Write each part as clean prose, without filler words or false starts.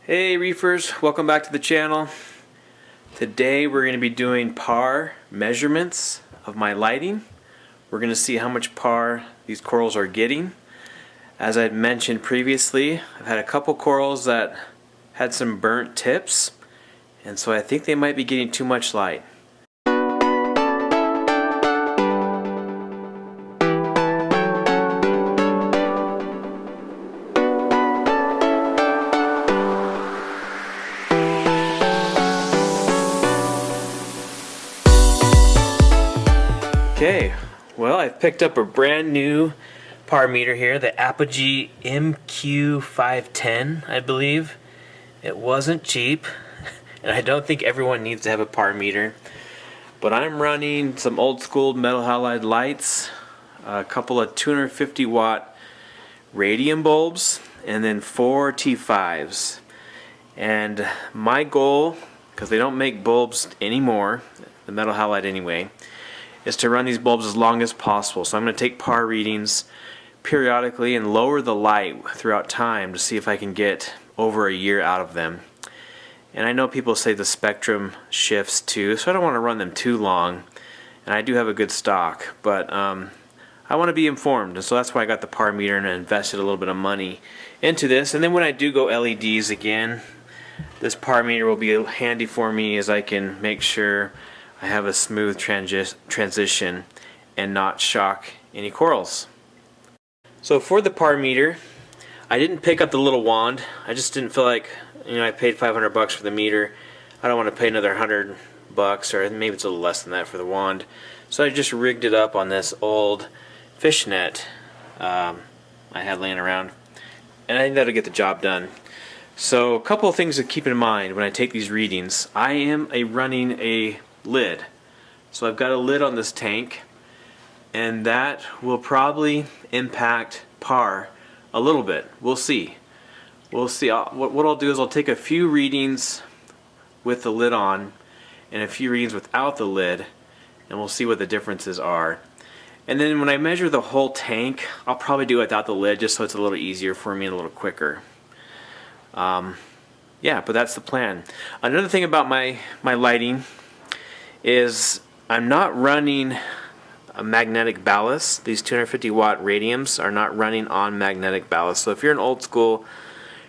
Hey reefers, welcome back to the channel. Today we're going to be doing par measurements of my lighting. We're going to see how much par these corals are getting. As I'd mentioned previously, I've had a couple corals that had some burnt tips, and so I think they might be getting too much light. Okay, well, I've picked up a brand new par meter here, the Apogee MQ510, I believe. It wasn't cheap, and I don't think everyone needs to have a par meter. But I'm running some old school metal halide lights, a couple of 250 watt radium bulbs, and then 4 T5s. And my goal, because they don't make bulbs anymore, the metal halide anyway, is to run these bulbs as long as possible. So I'm going to take par readings periodically and lower the light throughout time to see if I can get over a year out of them. And I know people say the spectrum shifts too, so I don't want to run them too long. And I do have a good stock, but I want to be informed, and so that's why I got the par meter and invested a little bit of money into this. And then when I do go LEDs again, this par meter will be handy for me as I can make sure I have a smooth transition and not shock any corals. So for the par meter, I didn't pick up the little wand. I just didn't feel like, I paid $500 for the meter. I don't want to pay another $100, or maybe it's a little less than that for the wand. So I just rigged it up on this old fishnet I had laying around, and I think that'll get the job done. So a couple of things to keep in mind when I take these readings. I am running a lid. So I've got a lid on this tank, and that will probably impact par a little bit. We'll see. We'll see. What I'll do is I'll take a few readings with the lid on and a few readings without the lid, and we'll see what the differences are. And then when I measure the whole tank, I'll probably do it without the lid just so it's a little easier for me and a little quicker. Yeah, but that's the plan. Another thing about my lighting is I'm not running a magnetic ballast. These 250 watt radiums are not running on magnetic ballast. So if you're an old school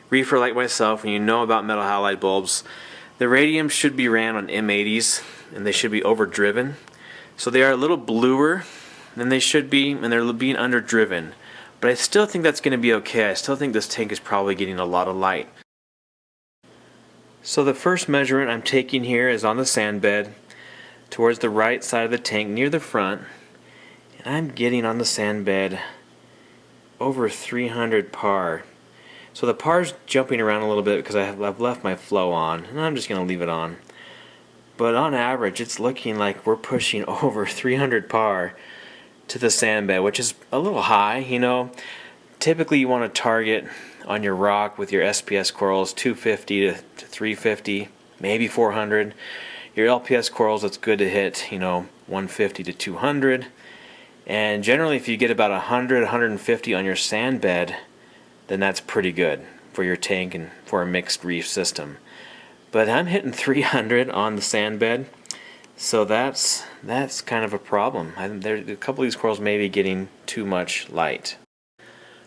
reefer like myself and you know about metal halide bulbs, the radiums should be ran on M80s and they should be overdriven. So they are a little bluer than they should be, and they're being underdriven. But I still think that's going to be okay. I still think this tank is probably getting a lot of light. So the first measurement I'm taking here is on the sandbed towards the right side of the tank near the front, and I'm getting on the sandbed over 300 par. So the par's jumping around a little bit because I've left my flow on, and I'm just going to leave it on. But on average it's looking like we're pushing over 300 par to the sandbed, which is a little high. Typically you want to target on your rock with your SPS corals 250 to 350, maybe 400. Your LPS corals, it's good to hit 150 to 200, and generally if you get about 100 150 on your sandbed, then that's pretty good for your tank and for a mixed reef system. But I'm hitting 300 on the sandbed, so that's kind of a problem. A couple of these corals may be getting too much light.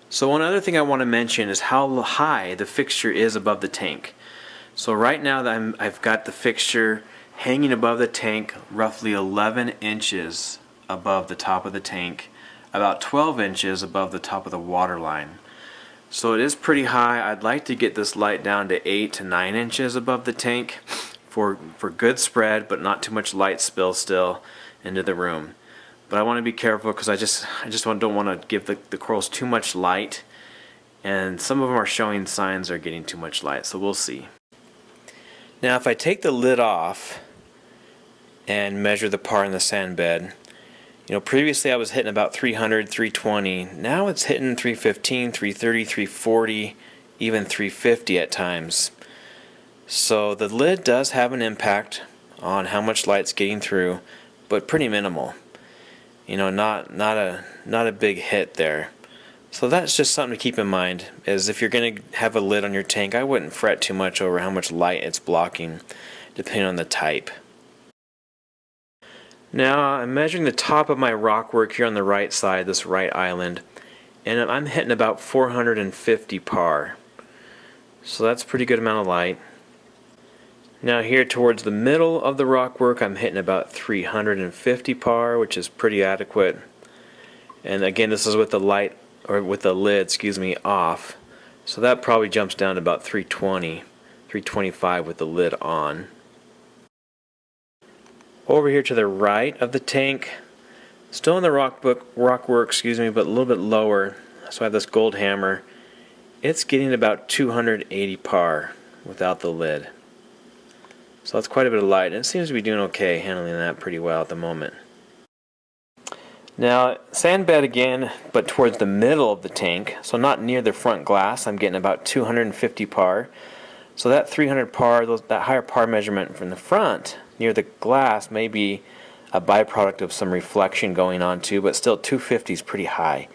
So one other thing I want to mention is how high the fixture is above the tank. So right now I've got the fixture hanging above the tank roughly 11 inches above the top of the tank, about 12 inches above the top of the water line. So it is pretty high. I'd like to get this light down to 8 to 9 inches above the tank for good spread, but not too much light spill still into the room. But I want to be careful because I just don't want to give the corals too much light, and some of them are showing signs they're getting too much light, so we'll see. Now if I take the lid off and measure the par in the sandbed, previously I was hitting about 300, 320. Now it's hitting 315, 330, 340, even 350 at times. So the lid does have an impact on how much light's getting through, but pretty minimal. Not a big hit there. So that's just something to keep in mind, is if you're going to have a lid on your tank, I wouldn't fret too much over how much light it's blocking, depending on the type. Now I'm measuring the top of my rock work here on the right side, this right island, and I'm hitting about 450 par. So that's a pretty good amount of light. Now here towards the middle of the rock work, I'm hitting about 350 par, which is pretty adequate. And again, this is with the light, or with the lid, excuse me, off. So that probably jumps down to about 320, 325 with the lid on. Over here to the right of the tank, still in the rock work, excuse me, but a little bit lower. So I have this gold hammer. It's getting about 280 par without the lid. So that's quite a bit of light, and it seems to be doing okay, handling that pretty well at the moment. Now, sandbed again, but towards the middle of the tank, so not near the front glass. I'm getting about 250 par. So that 300 par, that higher par measurement from the front near the glass may be a byproduct of some reflection going on too, but still 250 is pretty high.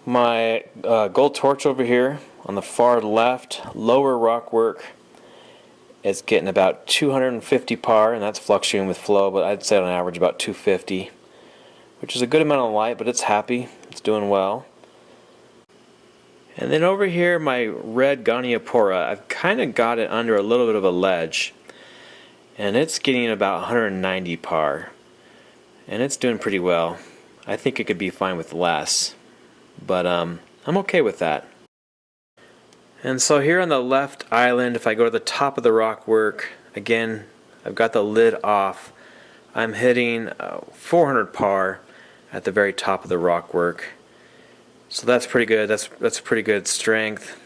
My gold torch over here on the far left, lower rock work, it's getting about 250 par, and that's fluctuating with flow, but I'd say on average about 250, which is a good amount of light, but it's happy, it's doing well. And then over here, my red Goniopora, I've kind of got it under a little bit of a ledge, and it's getting about 190 par, and it's doing pretty well. I think it could be fine with less, but I'm okay with that. And so here on the left island, if I go to the top of the rock work, again, I've got the lid off. I'm hitting 400 par at the very top of the rock work. So that's pretty good. That's pretty good strength.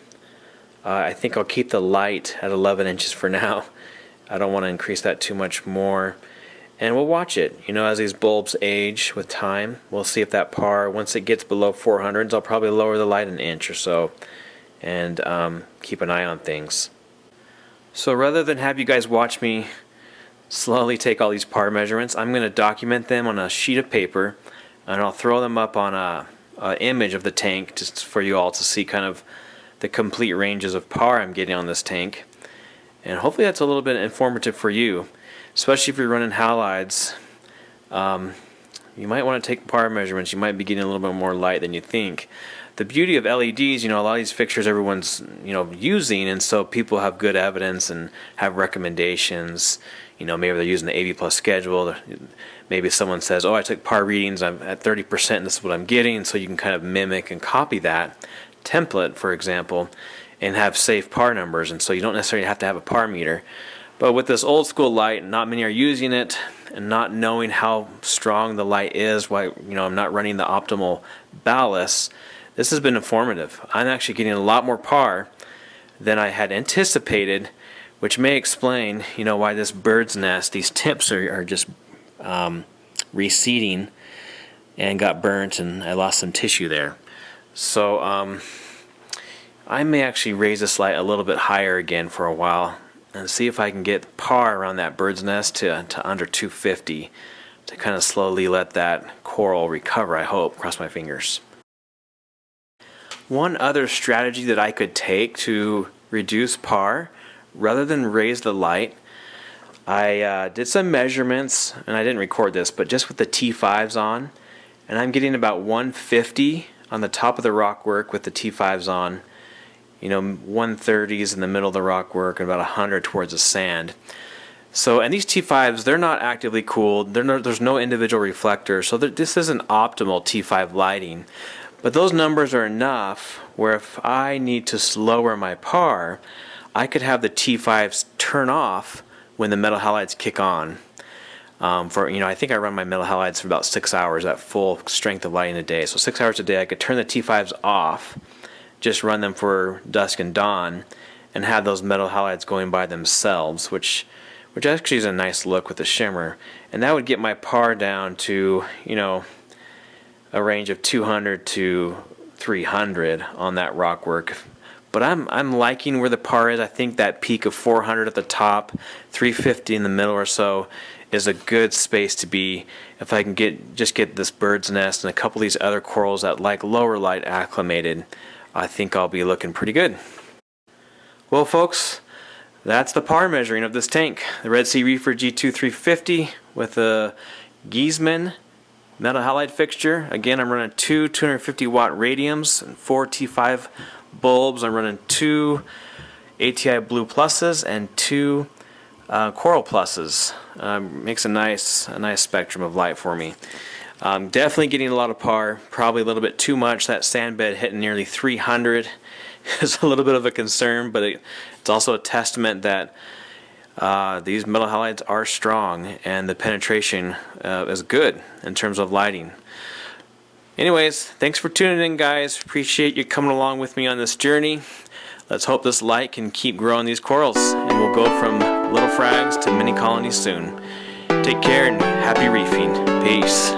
I think I'll keep the light at 11 inches for now. I don't want to increase that too much more. And we'll watch it. You know, as these bulbs age with time, we'll see if that par, once it gets below 400s, I'll probably lower the light an inch or so, and keep an eye on things. So rather than have you guys watch me slowly take all these par measurements, I'm going to document them on a sheet of paper, and I'll throw them up on a image of the tank just for you all to see kind of the complete ranges of par I'm getting on this tank. And hopefully that's a little bit informative for you, especially if you're running halides. You might want to take par measurements. You might be getting a little bit more light than you think. The beauty of LEDs, you know, a lot of these fixtures everyone's, you know, using, and so people have good evidence and have recommendations. You know, maybe they're using the AV Plus schedule. Maybe someone says, oh, I took par readings, I'm at 30%, and this is what I'm getting. So you can kind of mimic and copy that template, for example, and have safe par numbers. And so you don't necessarily have to have a par meter. But with this old school light, not many are using it, and not knowing how strong the light is, why, you know, I'm not running the optimal ballast. This has been informative. I'm actually getting a lot more par than I had anticipated, which may explain, you know, why this bird's nest, these tips are just receding and got burnt, and I lost some tissue there. So I may actually raise this light a little bit higher again for a while and see if I can get par around that bird's nest to under 250 to kind of slowly let that coral recover, I hope. Cross my fingers. One other strategy that I could take to reduce par, rather than raise the light, I did some measurements, and I didn't record this, but just with the T5s on, and I'm getting about 150 on the top of the rock work with the T5s on, you know, 130s in the middle of the rock work, and about 100 towards the sand. So, and these T5s, they're not actively cooled, there's no individual reflector, so this isn't optimal T5 lighting. But those numbers are enough where if I need to lower my par, I could have the T5s turn off when the metal halides kick on. I think I run my metal halides for about 6 hours at full strength of lighting a day. So 6 hours a day, I could turn the T5s off, just run them for dusk and dawn, and have those metal halides going by themselves, which actually is a nice look with the shimmer. And that would get my par down to, you know, a range of 200 to 300 on that rock work But I'm liking where the par is. I think that peak of 400 at the top, 350 in the middle or so, is a good space to be. If I can just get this bird's nest and a couple of these other corals that like lower light acclimated, I think I'll be looking pretty good. Well, folks, that's the par measuring of this tank. The Red Sea Reefer G2 350 with a Giesemann metal halide fixture. Again, I'm running two 250 watt radiums and 4 T5 bulbs. I'm running 2 ATI Blue Pluses and 2 Coral Pluses. Makes a nice spectrum of light for me. Definitely getting a lot of par, probably a little bit too much. That Sandbed hitting nearly 300 is a little bit of a concern, but it's also a testament that these metal halides are strong and the penetration is good in terms of lighting. Anyways, thanks for tuning in, guys. Appreciate you coming along with me on this journey. Let's hope this light can keep growing these corals, and we'll go from little frags to mini colonies soon. Take care and happy reefing. Peace.